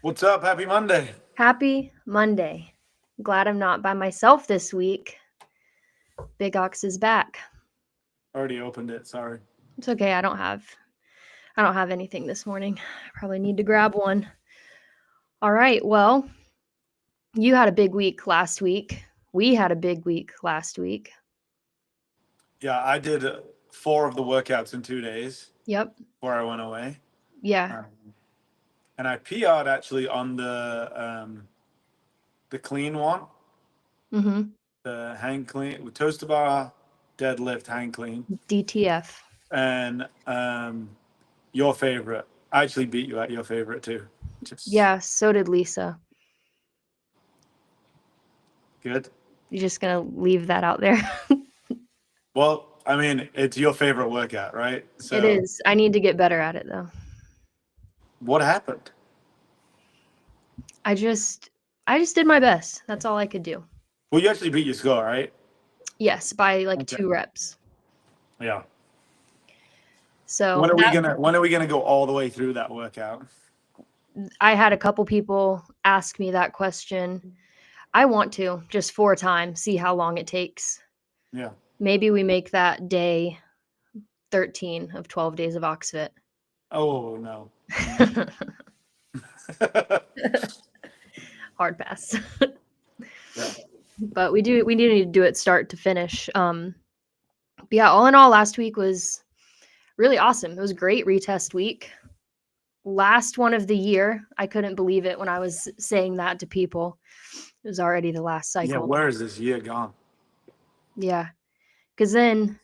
What's up? Happy Monday. Happy Monday. Glad I'm not by myself this week. Big Ox is back. Already opened it. Sorry. It's okay. I don't have anything this morning. I probably need to grab one. All right. Well, you had a big week last week. We had a big week last week. Yeah, I did 4 of the workouts in 2 days Yep. before I went away. Yeah. Um, and I PR'd actually on the clean one, Mhm. the hang clean with toaster bar, deadlift, hang clean, DTF. and your favorite. I actually beat you at your favorite too. Just Yeah, so did Lisa. good. You're just going to leave that out there. Well, I mean, it's your favorite workout, right? It So, is. I need to get better at it though. what happened? I just I just did my best. That's all I could do. Well, you actually beat your score, right? Yes, by like Okay. 2 reps. Yeah. So When are we gonna go all the way through that workout? I had a couple people ask me that question. I want to just 4 times, see how long it takes. Yeah. Maybe we make that day 13 of 12 days of Oxfit. Oh no. Hard pass. Yeah. But we need to do it start to finish. But yeah, all in all, last week was really awesome. It was a great retest week. Last one of the year. I couldn't believe it when I was saying that to people. It was already the last Yeah. cycle. Where is this year gone? Yeah. Because then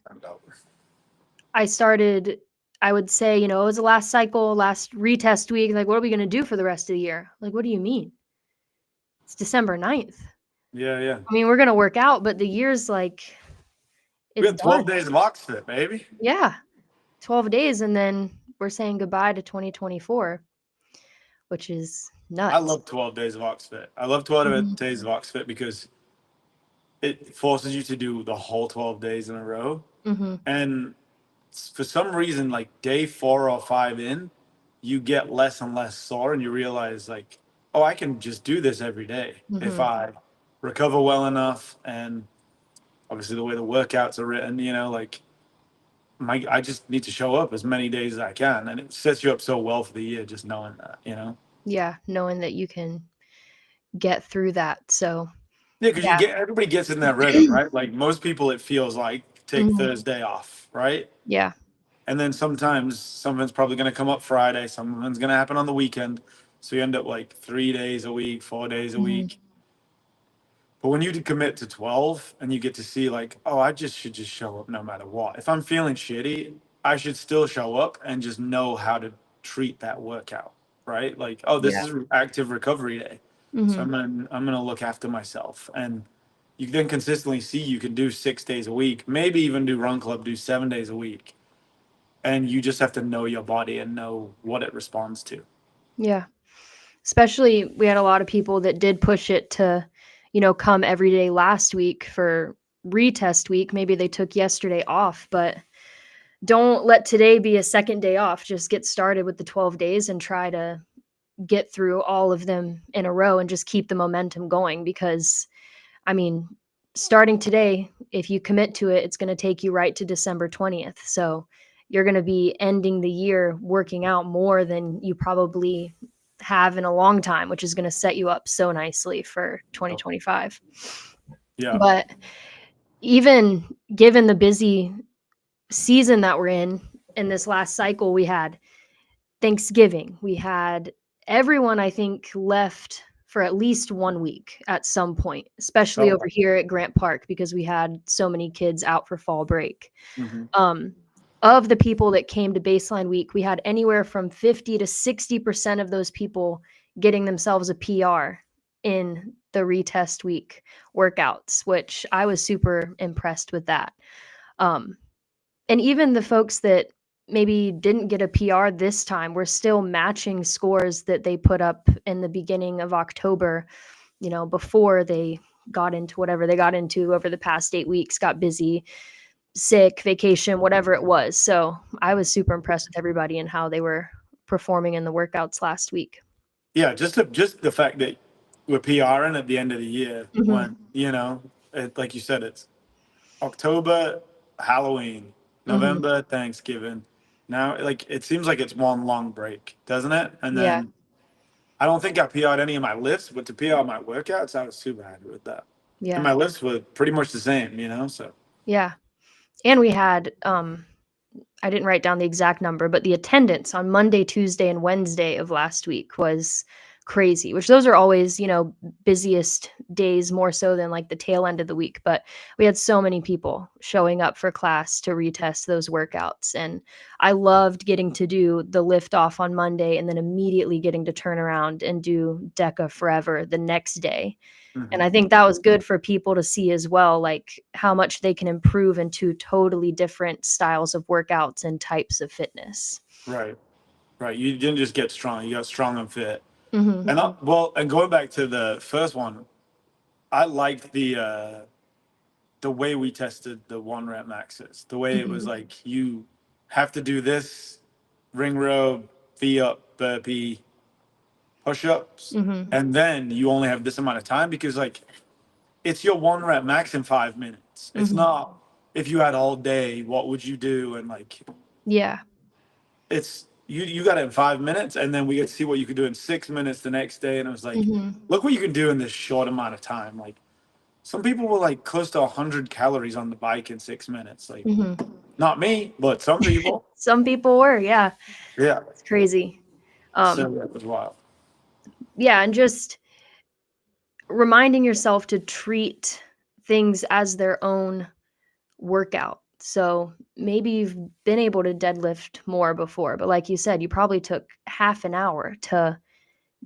I started, I would say, it was the last cycle, last retest week. Like, what are we going to do for the rest of the year? Like, what do you mean? It's December 9th. Yeah, yeah. I mean, we're going to work out, but the year's like, We it's had 12 done. days of Oxfit, baby. Yeah. 12 days. And then we're saying goodbye to 2024, which is I nuts. love 12 days of Oxfit. I love 12 Mhm. days of Oxfit because it forces you to do the whole 12 days in a row. Mhm. And for some reason, like day 4 or 5 in, you get less and less sore and you realize like, oh, I can just do this every day if Mhm. I recover well enough. And obviously the way the workouts are written, like I just need to show up as many days as I can, and it sets you up so well for the year just knowing that. Yeah. Knowing that you can get through that. So, Yeah, because yeah. everybody gets in their rhythm, right? Like most people, it feels like take Mhm. Thursday off, right? Yeah. And then sometimes something's probably going to come up Friday, something's going to happen on the weekend, so you end up like 3 days a week, 4 days a Mhm. week. But when you commit to 12 and you get to see like, oh, I just should just show up no matter what. If I'm feeling shitty, I should still show up and just know how to treat that workout, right? Like, oh, this Yeah. is active recovery day. So Mhm. I'm gonna look after myself. And you then consistently see you can do 6 days a week, maybe even do run club, do 7 days a week. And you just have to know your body and know what it responds to. Yeah. Especially we had a lot of people that did push it to, come every day last week for retest week. Maybe they took yesterday off, but don't let today be a second day off. Just get started with the 12 days and try to get through all of them in a row and just keep the momentum going because I mean, starting today, if you commit to it, it's going to take you right to December 20th. So you're going to be ending the year working out more than you probably have in a long time, which is going to set you up so nicely for 2025. Yeah. But even given the busy season that we're in this last cycle, we had Thanksgiving, we had everyone, I think, left for at least 1 week at some point, especially Oh, over here at Grant Park because we had so many kids out for fall break. mhm. Um, of the people that came to baseline week, we had anywhere from 50 to 60% of those people getting themselves a PR in the retest week workouts, which I was super impressed with that. Um, and even the folks that maybe didn't get a PR this time were still matching scores that they put up in the beginning of October, before they got into whatever they got into over the past 8 weeks, got busy, sick, vacation, whatever it was. So I was super impressed with everybody and how they were performing in the workouts last week. Yeah, just the fact that we're PRing at the end of the year when, like you said, it's October, Halloween, November, Thanksgiving. Now, like it seems like it's one long break, doesn't it? And Yeah. then I don't think I PR'd any of my lifts, but to PR my workouts, I was super happy with that. And Yeah. my lifts were pretty much the same, so. Yeah. And we had I didn't write down the exact number, but the attendance on Monday, Tuesday, and Wednesday of last week was crazy, which those are always, busiest days more so than like the tail end of the week. But we had so many people showing up for class to retest those workouts. And I loved getting to do the lift off on Monday and then immediately getting to turn around and do DECA Forever the next day. And I think that was good for people to see as well, like how much they can improve into totally different styles of workouts and types of fitness. Right. You didn't just get strong; you got strong and fit. Mm-hmm. And going back to the first one, I liked the way we tested the 1 rep maxes. The way it was like you have to do this ring row, V up, burpee, push ups, and then you only have this amount of time because like it's your 1 rep max in 5 minutes. It's not if you had all day, what would you do? And like Yeah. it's you got it in 5 minutes, and then we get to see what you could do in 6 minutes the next day. And it was like, look what you can do in this short amount of time. Like some people were like close to 100 calories on the bike in 6 minutes. Like not me, but some people. Some people were, yeah. Yeah. It's crazy. So that was wild. Yeah, and just reminding yourself to treat things as their own workout. So maybe you've been able to deadlift more before, but like you said, you probably took half an hour to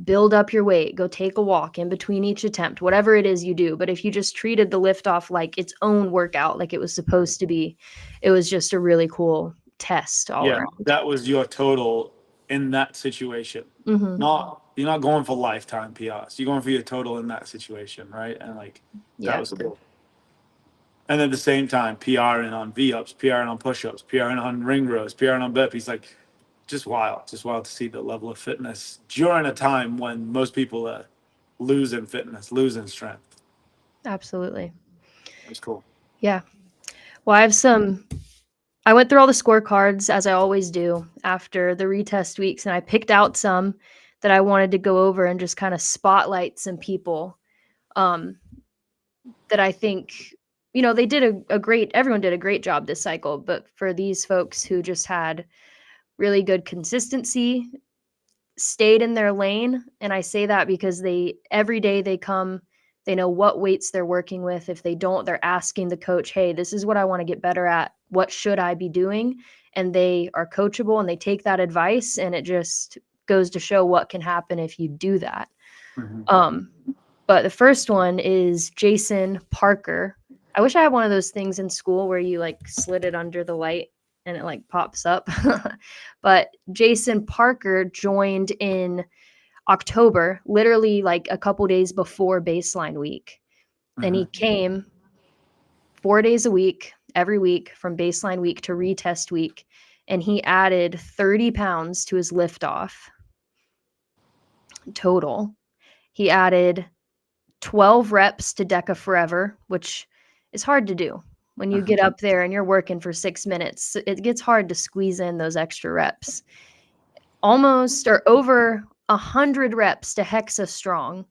build up your weight, go take a walk in between each attempt, whatever it is you do. But if you just treated the lift off like its own workout, like it was supposed to be, it was just a really cool test all around. That was your total in that situation. You're not going for lifetime PRs. You're going for your total in that situation, right? And like that was cool. And at the same time, PRing on V-ups, PRing on push-ups, PRing on ring rows, PRing on burpees, like just wild to see the level of fitness during a time when most people are losing fitness, losing strength. Absolutely. It was cool. Yeah. Well, I went through all the scorecards as I always do after the retest weeks, and I picked out some that I wanted to go over and just kind of spotlight some people that I think, they did everyone did a great job this cycle, but for these folks who just had really good consistency, stayed in their lane. And I say that because every day they come, they know what weights they're working with. If they don't, they're asking the coach, hey, this is what I want to get better at. What should I be doing? And they are coachable and they take that advice, and it just goes to show what can happen if you do that. But the first one is Jason Parker. I wish I had one of those things in school where you like slid it under the light and it like pops up. But Jason Parker joined in October, literally like a couple days before baseline week. And he came 4 days a week, every week from baseline week to retest week. And he added 30 pounds to his lift off total. He added 12 reps to DECA Forever, which is hard to do. When you get up there and you're working for 6 minutes, it gets hard to squeeze in those extra reps. Almost or over 100 reps to Hexa Strong.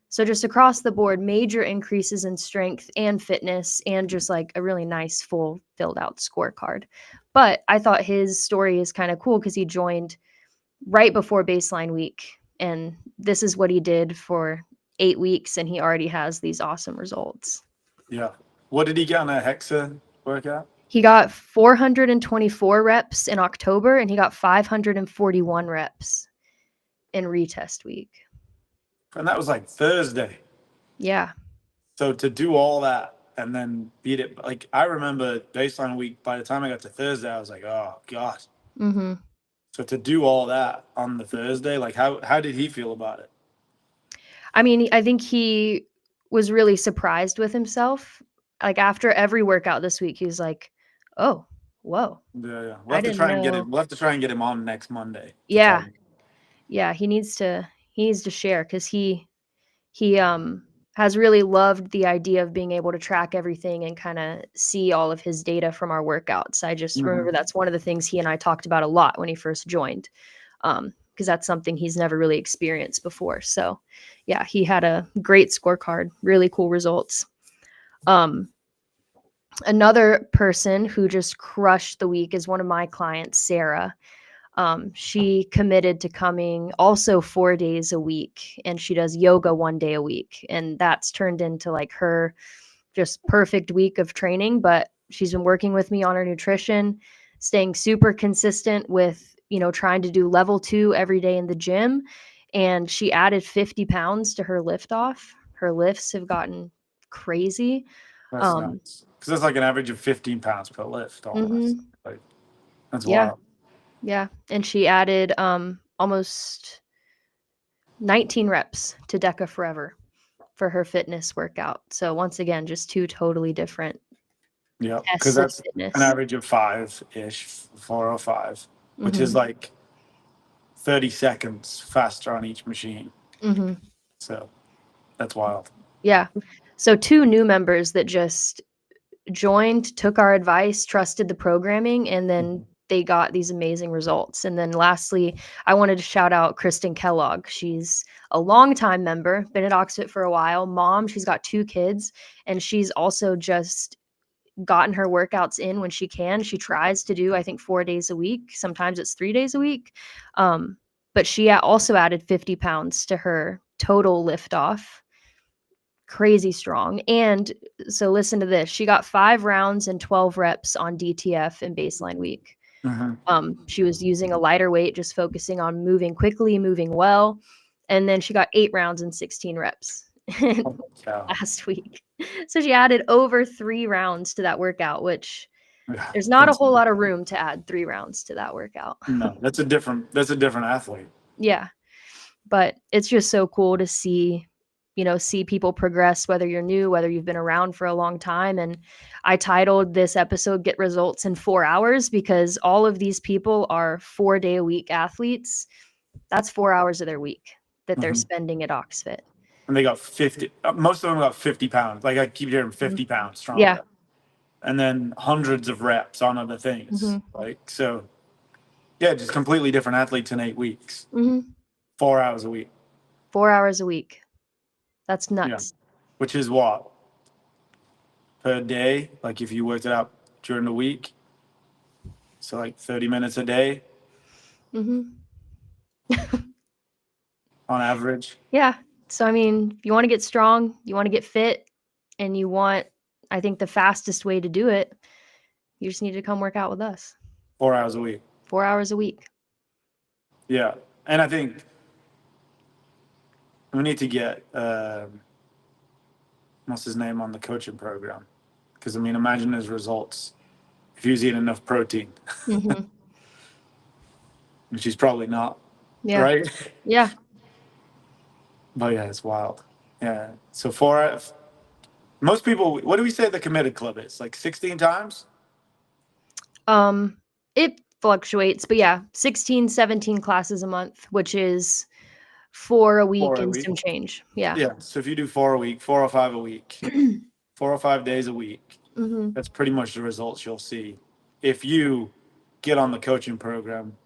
So just across the board, major increases in strength and fitness, and just like a really nice full filled out scorecard. But I thought his story is kind of cool because he joined right before baseline week. And this is what he did for 8 weeks, and he already has these awesome results. Yeah. What did he get on a Hexa workout? He got 424 reps in October, and he got 541 reps in retest week. And that was like Thursday. Yeah. So to do all that and then beat it, like I remember baseline week, by the time I got to Thursday, I was like, oh God. So to do all that on the Thursday, like how did he feel about it? I mean, I think he was really surprised with himself. Like after every workout this week, he was like, "Oh, whoa." Yeah. We'll have to try and get him on next Monday. Yeah. Yeah, he needs to He needs to share because he has really loved the idea of being able to track everything and kind of see all of his data from our workouts. I just remember that's one of the things he and I talked about a lot when he first joined, because that's something he's never really experienced before. So yeah, he had a great scorecard, really cool results. Another person who just crushed the week is one of my clients, Sarah. She committed to coming also 4 days a week, and she does yoga 1 day a week. And that's turned into like her just perfect week of training. But she's been working with me on her nutrition, staying super consistent with, trying to do level 2 every day in the gym. And she added 50 pounds to her lift off. Her lifts have gotten crazy. That's nuts. Because that's like an average of 15 pounds per lift almost. Like, that's Yeah. wild. Yeah. And she added almost 19 reps to Deca Forever for her fitness workout. So once again, just two totally different Yeah, because tests of that's fitness. an average of 5-ish, 4 or 5, which is like 30 seconds faster on each machine. So that's wild. Yeah. So 2 new members that just joined, took our advice, trusted the programming, and then they got these amazing results. And then lastly, I wanted to shout out Kristen Kellogg. She's a longtime member, been at Oxfit for a while, mom, she's got 2 kids, and she's also just gotten her workouts in when she can. She tries to do, I think, 4 days a week. Sometimes it's 3 days a week. But she also added 50 pounds to her total lift off. Crazy strong. And so listen to this. She got 5 rounds and 12 reps on DTF in baseline week. She was using a lighter weight, just focusing on moving quickly, moving well. And then she got 8 rounds and 16 reps last week. So she added over 3 rounds to that workout, which there's not a whole lot of room to add 3 rounds to that workout. No, that's a different athlete. Yeah. But it's just so cool to see people progress, whether you're new, whether you've been around for a long time. And I titled this episode Get Results in 4 Hours because all of these people are 4-day-a-week athletes. That's 4 hours of their week that they're spending at Oxfit. And they got 50, most of them got 50 pounds. Like I keep hearing 50 pounds stronger. Yeah. And then hundreds of reps on other things. Like, so yeah, just completely different athletes in 8 weeks. 4 hours a week. 4 hours a week. That's nuts. Yeah. Which is what? Per day? Like if you worked it out during the week? So like 30 minutes a day? On average? Yeah. So, I mean, if you want to get strong, you want to get fit, and you want, I think the fastest way to do it, you just need to come work out with us. 4 hours a week. 4 hours a week. Yeah. And I think we need to get, what's his name on the coaching program? Because, I mean, imagine his results if he was eating enough protein. Which he's probably not. Yeah. Right? Yeah. But yeah, it's wild. Yeah. So most people, what do we say the committed club is? Like 16 times? It fluctuates, but yeah, 16, 17 classes a month, which is 4 a week and some change. Yeah. Yeah. So if you do 4 a week, 4 or 5 a week, 4 or 5 days a week, that's pretty much the results you'll see. If you get on the coaching program,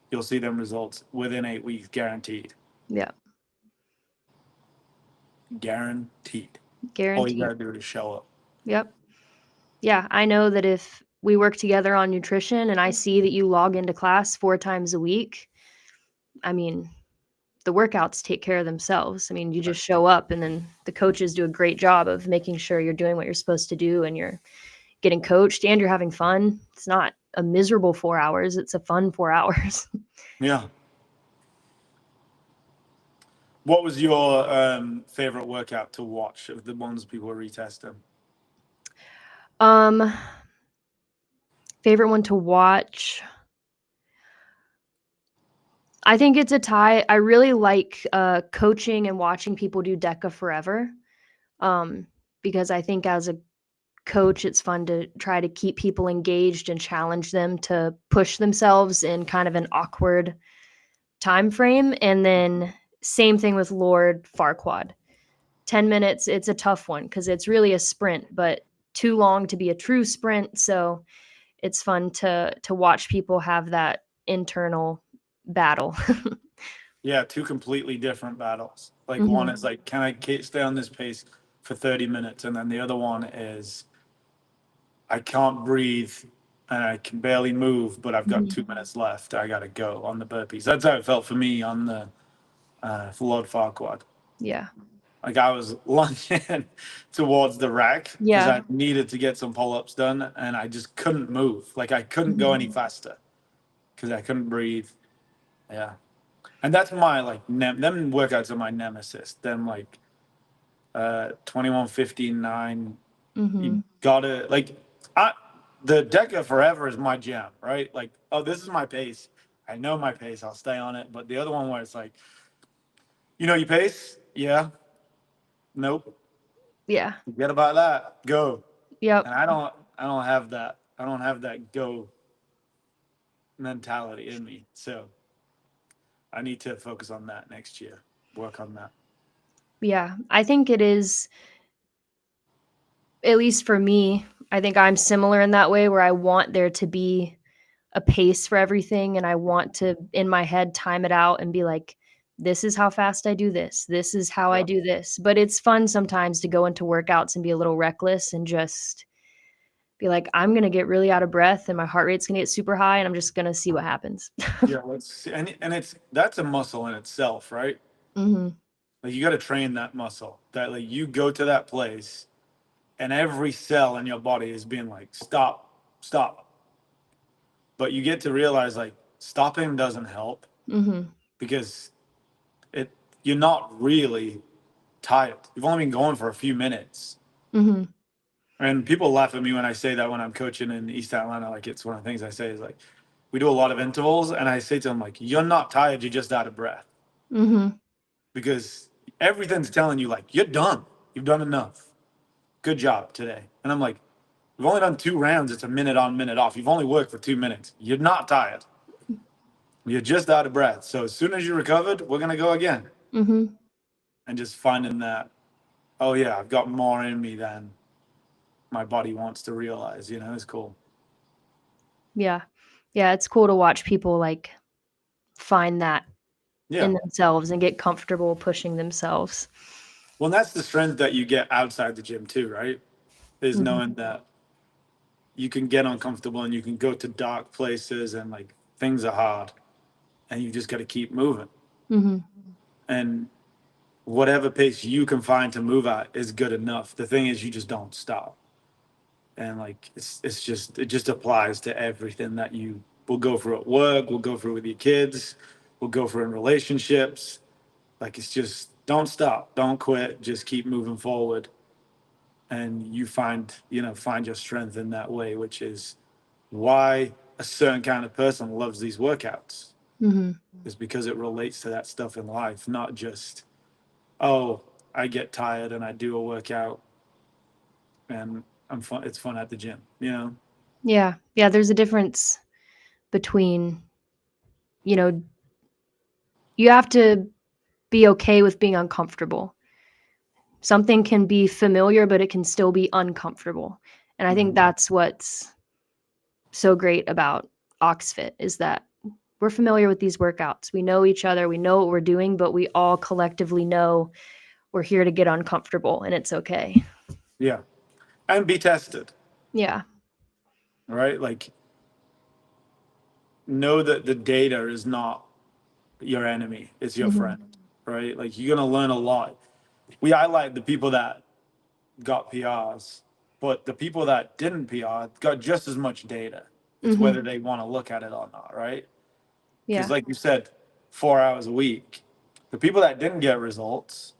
you'll see them results within 8 weeks, guaranteed. Yeah. Guaranteed. Guaranteed. All you gotta do is show up. Yep. Yeah, I know that if we work together on nutrition and I see that you log into class 4 times a week, I mean, the workouts take care of themselves. I mean, you just show up and then the coaches do a great job of making sure you're doing what you're supposed to do and you're getting coached and you're having fun. It's not a miserable 4 hours. It's a fun 4 hours. Yeah. What was your favorite workout to watch of the ones people were retesting? Favorite one to watch? I think it's a tie. I really like coaching and watching people do Deca Forever, because I think as a coach, it's fun to try to keep people engaged and challenge them to push themselves in kind of an awkward time frame. And then Same thing with Lord Farquad. 10 minutes, it's a tough one because it's really a sprint, but too long to be a true sprint. So it's fun to watch people have that internal battle. Yeah, two completely different battles. Like one Mhm. is like, can I stay on this pace for 30 minutes? And then the other one is, I can't breathe and I can barely move, but I've got Mhm. 2 minutes left. I got to go on the burpees. That's how it felt for me on the Lord Farquad. Yeah. Like I was lunging towards the rack because Yeah. I needed to get some pull-ups done and I just couldn't move. Like I couldn't go Mhm. any faster because I couldn't breathe. Yeah. And that's my like them workouts are my nemesis. Them like 21:59. You Mhm. gotta like I the Deca forever is my jam, right? Like, oh, this is my pace. I know my pace, I'll stay on it. But the other one where it's like, you know your pace? Yeah. Nope. Yeah. Forget about that. Go. Yep. And I don't have that. I don't have that go mentality in me. So I need to focus on that next year. Work on that. Yeah. I think it is, at least for me, I think I'm similar in that way where I want there to be a pace for everything and I want to in my head time it out and be like, this is how fast I do this. This is how I Yeah. do this. But it's fun sometimes to go into workouts and be a little reckless and just be like, I'm gonna get really out of breath and my heart rate's gonna get super high and I'm just gonna see what happens. Yeah, let's see. And it's that's a muscle in itself, right? Mhm. Like you got to train that muscle. That like you go to that place and every cell in your body is being like stop, stop. But you get to realize like stopping doesn't help Mhm. because it you're not really tired. You've only been going for a few minutes. Mhm. And people laugh at me when I say that when I'm coaching in East Atlanta. Like it's one of the things I say is like we do a lot of intervals, and I say to them like, "You're not tired. You're just out of breath Mhm. because everything's telling you like you're done. You've done enough. Good job today." And I'm like, "We've only done 2 rounds. It's a minute on, minute off. You've only worked for 2 minutes. You're not tired. You're just out of breath. So as soon as you're recovered, we're gonna go again." Mhm. And just finding that, oh yeah, I've got more in me than my body wants to realize. It's cool. Yeah. Yeah, it's cool to watch people like find that Yeah. in themselves and get comfortable pushing themselves. Well, that's the strength that you get outside the gym too, right? Is Mhm. knowing that you can get uncomfortable and you can go to dark places and like things are hard and you just got to keep moving. Mhm. And whatever pace you can find to move at is good enough. The thing is, you just don't stop. And like it just applies to everything that you will go through at work, will go through with your kids, will go through in relationships. Like it's just don't stop, don't quit, just keep moving forward. And you find your strength in that way, which is why a certain kind of person loves these workouts, Mhm. is because it relates to that stuff in life, not just, oh, I get tired and I do a workout and it's fun at the gym. Yeah. Yeah, there's a difference between, you know, you have to be okay with being uncomfortable. Something can be familiar, but it can still be uncomfortable. And I think Mhm. that's what's so great about Oxfit is that we're familiar with these workouts. We know each other, we know what we're doing, but we all collectively know we're here to get uncomfortable and it's okay. Yeah. And be tested, Yeah. right? Like, know that the data is not your enemy, it's your Mhm. friend, right? Like, you're going to learn a lot. We highlight the people that got PRs, but the people that didn't PR got just as much data. It's Mhm. whether they want to look at it or not, right? Because, Yeah. like you said, 4 hours a week. The people that didn't get results,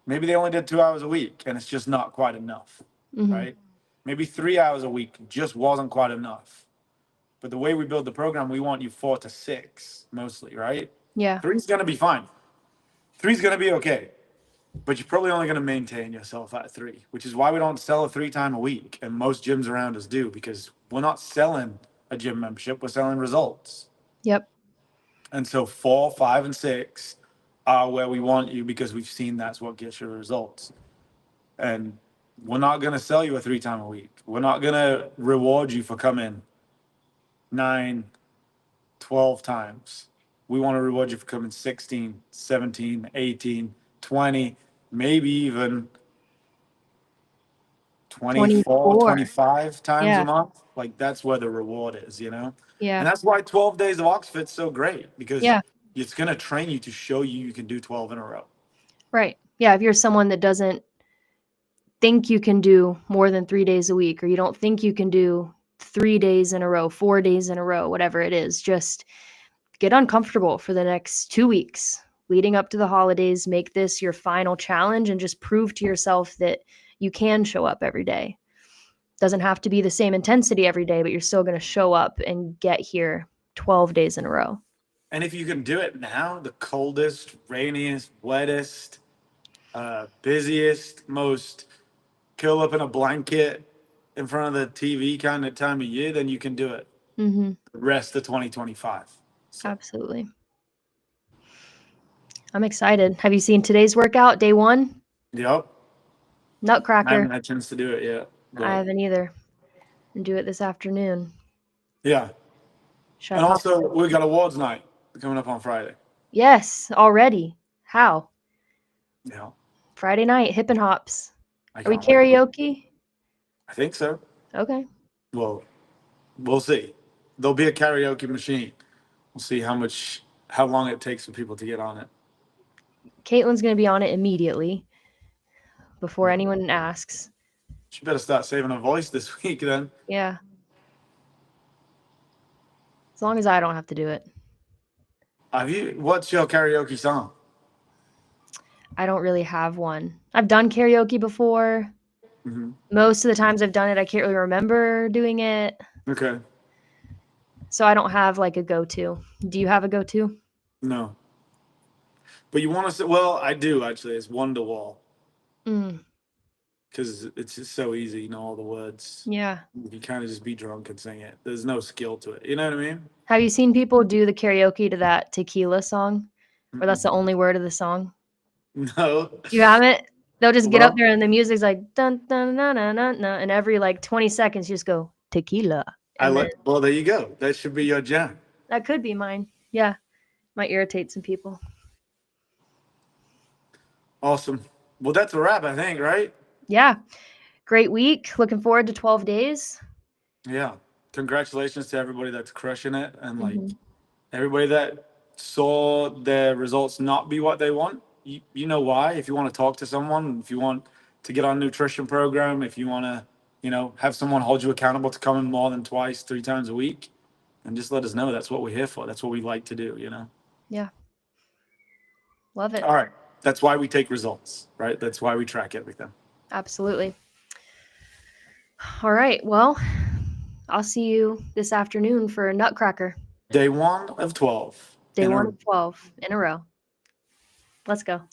maybe they only did 2 hours a week and it's just not quite enough, Mhm. right? Maybe 3 hours a week just wasn't quite enough. But the way we build the program, we want you 4 to 6 mostly, right? Yeah. Three's going to be fine. Three's going to be okay. But you're probably only going to maintain yourself at three, which is why we don't sell a 3 time a week. And most gyms around us do, because we're not selling a gym membership, we're selling results. Yep. And so 4, 5, and 6 are where we want you because we've seen that's what gets you results. And we're not going to sell you a 3 time a week. We're not going to reward you for coming 9, 12 times. We want to reward you for coming 16, 17, 18, 20, maybe even 24, 24. 25 times a Yeah. month. Like that's where the reward is, And Yeah. that's why 12 days of Oxford's so great because Yeah. it's going to train you to show you can do 12 in a row. Right. Yeah. If you're someone that doesn't think you can do more than 3 days a week, or you don't think you can do 3 days in a row, 4 days in a row, whatever it is, just get uncomfortable for the next 2 weeks leading up to the holidays. Make this your final challenge and just prove to yourself that you can show up every day. Doesn't have to be the same intensity every day, but you're still going to show up and get here 12 days in a row. And if you can do it now, the coldest, rainiest, wettest, busiest, most curl up in a blanket in front of the TV kind of time of year, then you can do it Mm-hmm. the rest of 2025. So, Absolutely. I'm excited. Have you seen today's workout, day 1? yep. I Nutcracker. haven't had a chance to do it yet. But I haven't either. And do it this afternoon. yeah. Should And I pop? also, we got awards night coming up on Friday. Yes, already. How? Yeah. Friday night, hip and hops. I Are we can't wait. karaoke? I think so. Okay. Well, we'll see. There'll be a karaoke machine. We'll see how long it takes for people to get on it. Caitlin's going to be on it immediately before anyone asks. She better start saving her voice this week then. Yeah. As long as I don't have to do it. What's your karaoke song? I don't really have one. I've done karaoke before. Mm-hmm. Most of the times I've done it, I can't really remember doing it. Okay. So I don't have like a go-to. Do you have a go-to? No. But you want to say, well, I do actually. It's Wonderwall Mm, because it's just so easy, all the words. yeah. You kind of just be drunk and sing it. There's no skill to it. You know what I mean? Have you seen people do the karaoke to that tequila song? Where that's the only word of the song? No. You haven't? They'll just get up Well- there and the music's like dun dun dun dun dun, dun and every like 20 seconds you just go tequila. And then, Well, there you go. That should be your jam. that could be mine. Yeah. Might irritate some people. Awesome. Well, that's a wrap, I think, right? Yeah. Great week. Looking forward to 12 days. Yeah. Congratulations to everybody that's crushing it and like Mhm. everybody that saw their results not be what they want. You know why? If you want to talk to someone, if you want to get on a nutrition program, if you want to, have someone hold you accountable to coming more than 2, 3 times a week, and just let us know. That's what we're here for. That's what we like to do, Yeah. Love it. All right. That's why we take results, right? That's why we track everything. Absolutely. All right. Well, I'll see you this afternoon for a Nutcracker. Day 1 of 12. Day in a 1 of 12 in a row. Let's go.